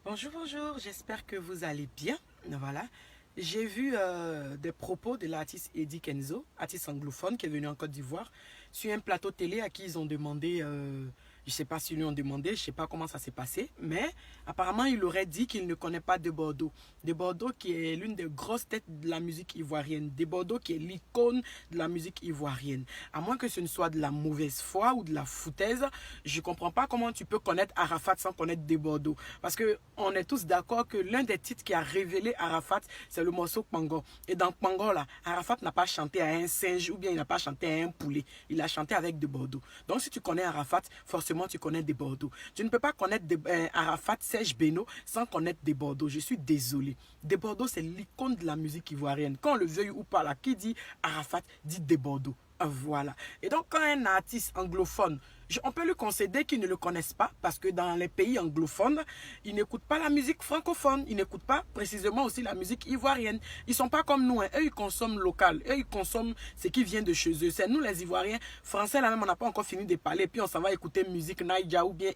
Bonjour, bonjour, j'espère que vous allez bien. Voilà, j'ai vu des propos de l'artiste Eddie Kenzo, artiste anglophone qui est venu en Côte d'Ivoire, sur un plateau télé à qui ils ont demandé, je ne sais pas s'ils lui ont demandé, je ne sais pas comment ça s'est passé, mais apparemment il aurait dit qu'il ne connaît pas De Bordeaux. De Bordeaux qui est l'une des grosses têtes de la musique ivoirienne, De Bordeaux qui est l'icône de la musique ivoirienne. À moins que ce ne soit de la mauvaise foi ou de la foutaise, je ne comprends pas comment tu peux connaître Arafat sans connaître De Bordeaux. Parce qu'on est tous d'accord que l'un des titres qui a révélé Arafat, c'est le morceau Pango. Et dans Pango, là, Arafat n'a pas chanté à un singe ou bien il n'a pas chanté à un poulet. Il a chanté avec De Bordeaux. Donc si tu connais Arafat, forcément tu connais De Bordeaux. Tu ne peux pas connaître Arafat, Serge Beno sans connaître De Bordeaux. Je suis désolé. De Bordeaux, c'est l'icône de la musique ivoirienne. Quand on le veuille ou pas, là, qui dit Arafat dit De Bordeaux. Voilà. Et donc, quand un artiste anglophone, on peut lui concéder qu'ils ne le connaissent pas parce que dans les pays anglophones, ils n'écoutent pas la musique francophone. Ils n'écoutent pas précisément aussi la musique ivoirienne. Ils ne sont pas comme nous. Hein. Eux, ils consomment local. Eux, ils consomment ce qui vient de chez eux. C'est nous, les Ivoiriens, français, là même, on n'a pas encore fini de parler. Puis on s'en va écouter musique Naija ou bien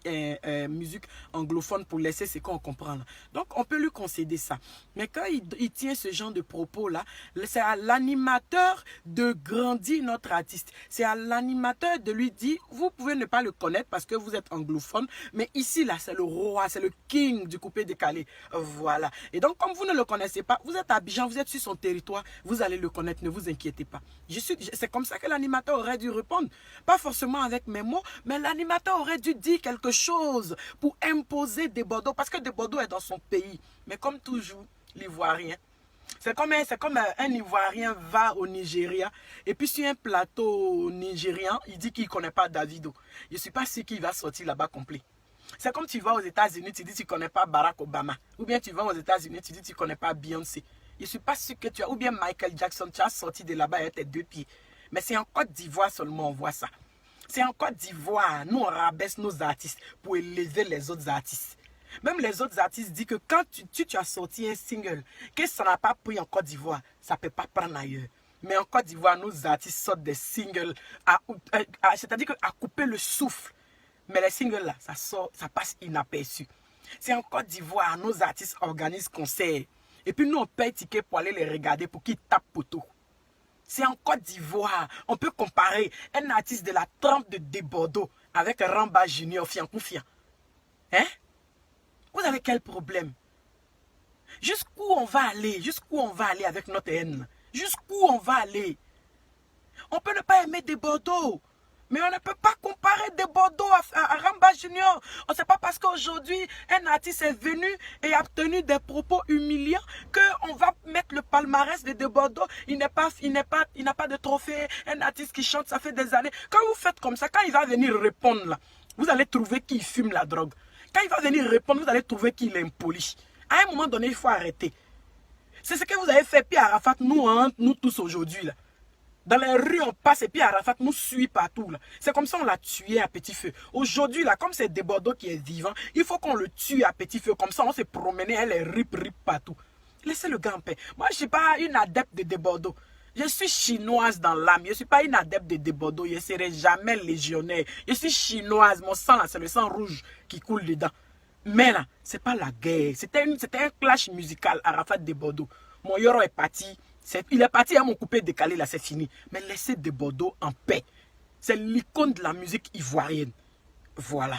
musique anglophone pour laisser ce qu'on comprend. Là. Donc, on peut lui concéder ça. Mais quand il tient ce genre de propos-là, c'est à l'animateur de grandir notre artiste. C'est à l'animateur de lui dire, vous pouvez ne pas le connaître parce que vous êtes anglophone, mais ici, là, c'est le roi, c'est le king du coupé décalé. Voilà. Et donc, comme vous ne le connaissez pas, vous êtes à Abidjan, vous êtes sur son territoire, vous allez le connaître, ne vous inquiétez pas. C'est comme ça que l'animateur aurait dû répondre. Pas forcément avec mes mots, mais l'animateur aurait dû dire quelque chose pour imposer De Bordeaux, parce que De Bordeaux est dans son pays. Mais comme toujours, l'Ivoirien, c'est comme un Ivoirien va au Nigeria et puis sur un plateau nigérian, il dit qu'il ne connaît pas Davido. Je ne suis pas sûr qu'il va sortir là-bas complet. C'est comme tu vas aux États-Unis, tu dis que tu ne connais pas Barack Obama. Ou bien tu vas aux États-Unis, tu dis que tu ne connais pas Beyoncé. Je ne suis pas sûr que tu as, ou bien Michael Jackson, tu as sorti de là-bas avec tes deux pieds. Mais c'est en Côte d'Ivoire seulement on voit ça. C'est en Côte d'Ivoire, nous on rabaisse nos artistes pour élever les autres artistes. Même les autres artistes disent que quand tu as sorti un single, que ça n'a pas pris en Côte d'Ivoire, ça ne peut pas prendre ailleurs. Mais en Côte d'Ivoire, nos artistes sortent des singles, c'est-à-dire à couper le souffle. Mais les singles là, ça passe inaperçu. C'est en Côte d'Ivoire, nos artistes organisent concerts. Et puis nous, on paye ticket pour aller les regarder pour qu'ils tapent poteau. C'est en Côte d'Ivoire. On peut comparer un artiste de la trempe de Bordeaux avec Ramba Junior, Fianconfian. Hein? Vous avez quel problème? Jusqu'où on va aller? Jusqu'où on va aller avec notre haine? Jusqu'où on va aller? On peut ne pas aimer De Bordeaux, mais on ne peut pas comparer De Bordeaux à Ramba Junior. On ne sait pas parce qu'aujourd'hui, un artiste est venu et a tenu des propos humiliants qu'on va mettre le palmarès de Bordeaux. Il n'a pas de trophée. Un artiste qui chante, ça fait des années. Quand vous faites comme ça, quand il va venir répondre là, vous allez trouver qu'il fume la drogue. Quand il va venir répondre, vous allez trouver qu'il est impoli. À un moment donné, il faut arrêter. C'est ce que vous avez fait, puis Arafat nous tous aujourd'hui. Là. Dans les rues, on passe et puis Arafat nous suit partout. C'est comme ça qu'on l'a tué à petit feu. Aujourd'hui, là, comme c'est De Bordeaux qui est vivant, il faut qu'on le tue à petit feu. Comme ça, on s'est promené, elle est rip partout. Laissez le gars en paix. Moi, je ne suis pas une adepte de Bordeaux. Je suis chinoise dans l'âme. Je ne suis pas une adepte de Bordeaux. Je ne serai jamais légionnaire. Je suis chinoise. Mon sang, là, c'est le sang rouge qui coule dedans. Mais là, ce n'est pas la guerre. C'était un clash musical, Arafat De Bordeaux. Mon Yoro est parti. Il est parti à mon coupé décalé, là, c'est fini. Mais laissez De Bordeaux en paix. C'est l'icône de la musique ivoirienne. Voilà.